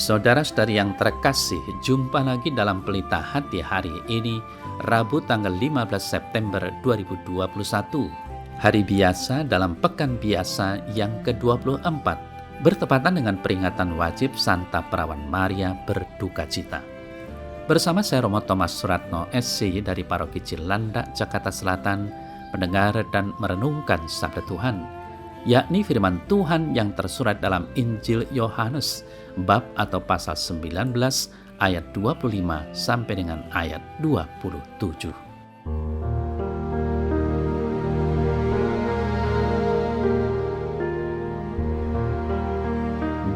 Saudara-saudari yang terkasih, jumpa lagi dalam Pelita Hati hari ini, Rabu tanggal 15 September 2021. Hari biasa dalam pekan biasa yang ke-24, bertepatan dengan peringatan wajib Santa Perawan Maria Berdukacita. Bersama saya Romo Thomas Suratno, SC dari Paroki Cilandak, Jakarta Selatan, mendengar dan merenungkan sabda Tuhan, yakni firman Tuhan yang tersurat dalam Injil Yohanes, bab atau pasal 19 ayat 25 sampai dengan ayat 27.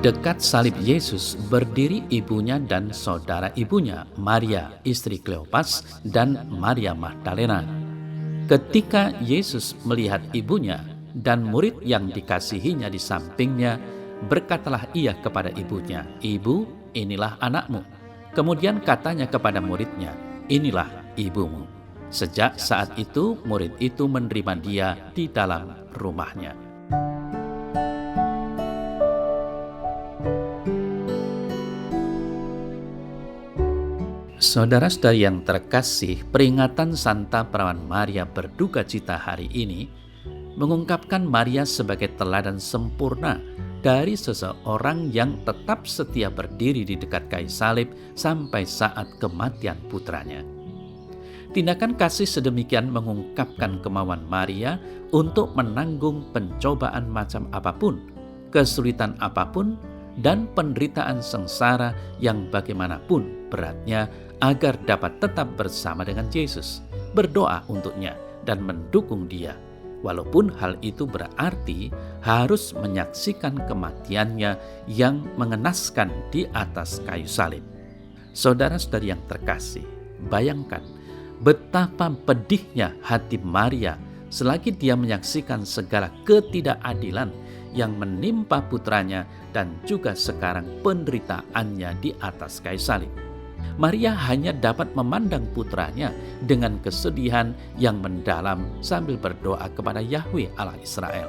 Dekat salib Yesus berdiri ibunya dan saudara ibunya, Maria istri Kleopas dan Maria Magdalena. Ketika Yesus melihat ibunya dan murid yang dikasihinya di sampingnya, berkatalah ia kepada ibunya, "Ibu, inilah anakmu." Kemudian katanya kepada muridnya, "Inilah ibumu." Sejak saat itu, murid itu menerima dia di dalam rumahnya. Saudara-saudari yang terkasih, peringatan Santa Perawan Maria Berdukacita hari ini mengungkapkan Maria sebagai teladan sempurna dari seseorang yang tetap setia berdiri di dekat kayu salib sampai saat kematian putranya. Tindakan kasih sedemikian mengungkapkan kemauan Maria untuk menanggung pencobaan macam apapun, kesulitan apapun, dan penderitaan sengsara yang bagaimanapun beratnya, agar dapat tetap bersama dengan Yesus, berdoa untuknya, dan mendukung dia. Walaupun hal itu berarti harus menyaksikan kematiannya yang mengenaskan di atas kayu salib. Saudara-saudari yang terkasih, bayangkan betapa pedihnya hati Maria selagi dia menyaksikan segala ketidakadilan yang menimpa putranya dan juga sekarang penderitaannya di atas kayu salib. Maria hanya dapat memandang putranya dengan kesedihan yang mendalam sambil berdoa kepada Yahweh Allah Israel.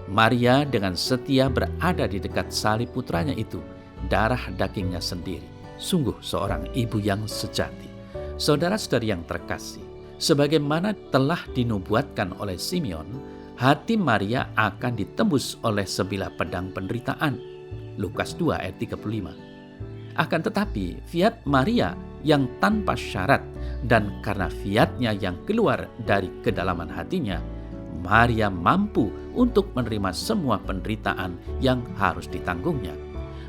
Maria dengan setia berada di dekat salib putranya itu, darah dagingnya sendiri. Sungguh seorang ibu yang sejati. Saudara-saudari yang terkasih, sebagaimana telah dinubuatkan oleh Simeon, hati Maria akan ditembus oleh sebilah pedang penderitaan. Lukas 2 ayat 35. Akan tetapi, fiat Maria yang tanpa syarat dan karena fiatnya yang keluar dari kedalaman hatinya, Maria mampu untuk menerima semua penderitaan yang harus ditanggungnya.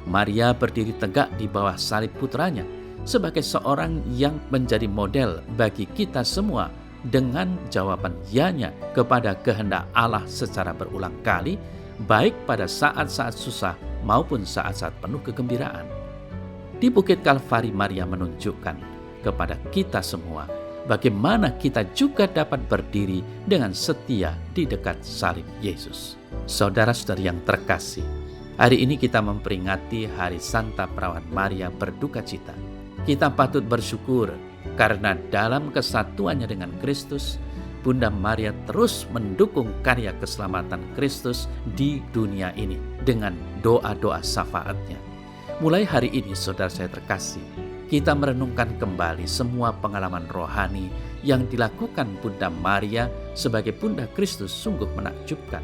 Maria berdiri tegak di bawah salib putranya sebagai seorang yang menjadi model bagi kita semua dengan jawaban ya-nya kepada kehendak Allah secara berulang kali, baik pada saat-saat susah maupun saat-saat penuh kegembiraan. Di Bukit Kalvari, Maria menunjukkan kepada kita semua bagaimana kita juga dapat berdiri dengan setia di dekat salib Yesus. Saudara-saudari yang terkasih, hari ini kita memperingati Hari Santa Perawan Maria Berdukacita. Kita patut bersyukur karena dalam kesatuannya dengan Kristus, Bunda Maria terus mendukung karya keselamatan Kristus di dunia ini dengan doa-doa syafaatnya. Mulai hari ini, saudara saya terkasih, kita merenungkan kembali semua pengalaman rohani yang dilakukan Bunda Maria sebagai Bunda Kristus sungguh menakjubkan.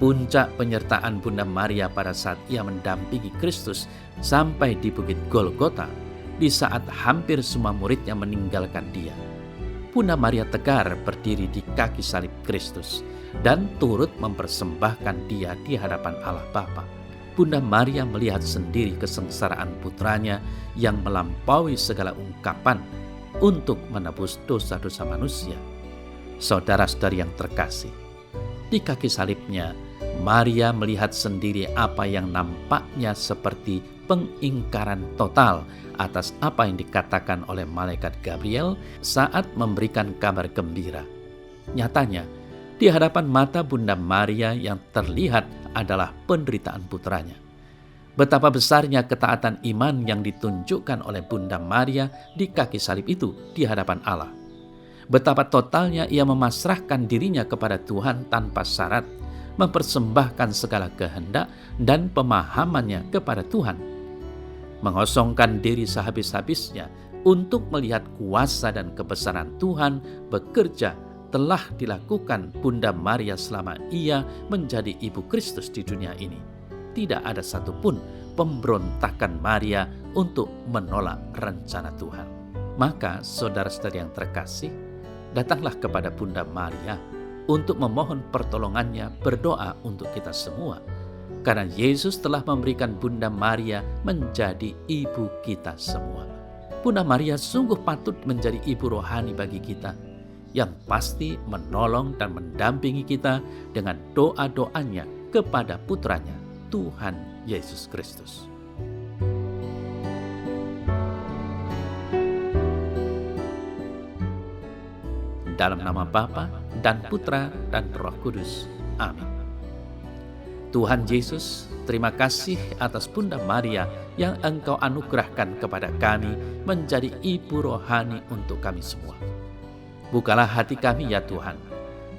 Puncak penyertaan Bunda Maria pada saat ia mendampingi Kristus sampai di Bukit Golgota, di saat hampir semua muridnya meninggalkan dia. Bunda Maria tegar berdiri di kaki salib Kristus dan turut mempersembahkan dia di hadapan Allah Bapa. Bunda Maria melihat sendiri kesengsaraan putranya yang melampaui segala ungkapan untuk menebus dosa-dosa manusia. Saudara-saudari yang terkasih, di kaki salibnya, Maria melihat sendiri apa yang nampaknya seperti pengingkaran total atas apa yang dikatakan oleh malaikat Gabriel saat memberikan kabar gembira. Nyatanya, di hadapan mata Bunda Maria yang terlihat adalah penderitaan putranya. Betapa besarnya ketaatan iman yang ditunjukkan oleh Bunda Maria di kaki salib itu di hadapan Allah. Betapa totalnya ia memasrahkan dirinya kepada Tuhan tanpa syarat, mempersembahkan segala kehendak dan pemahamannya kepada Tuhan. mengosongkan diri sehabis-habisnya untuk melihat kuasa dan kebesaran Tuhan bekerja telah dilakukan Bunda Maria selama ia menjadi Ibu Kristus di dunia ini. Tidak ada satupun pemberontakan Maria untuk menolak rencana Tuhan. Maka saudara-saudari yang terkasih, datanglah kepada Bunda Maria untuk memohon pertolongannya, berdoa untuk kita semua. Karena Yesus telah memberikan Bunda Maria menjadi ibu kita semua. Bunda Maria sungguh patut menjadi ibu rohani bagi kita, yang pasti menolong dan mendampingi kita dengan doa-doanya kepada putranya, Tuhan Yesus Kristus. Dalam nama Bapa dan Putra dan Roh Kudus. Amin. Tuhan Yesus, terima kasih atas Bunda Maria yang Engkau anugerahkan kepada kami menjadi ibu rohani untuk kami semua. Bukalah hati kami ya Tuhan,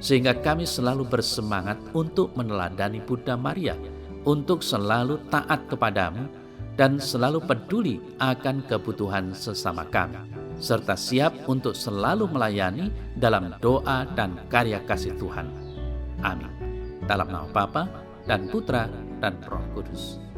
sehingga kami selalu bersemangat untuk meneladani Bunda Maria, untuk selalu taat kepadamu dan selalu peduli akan kebutuhan sesama kami, serta siap untuk selalu melayani dalam doa dan karya kasih Tuhan. Amin. Dalam nama Bapa dan Putra dan Roh Kudus.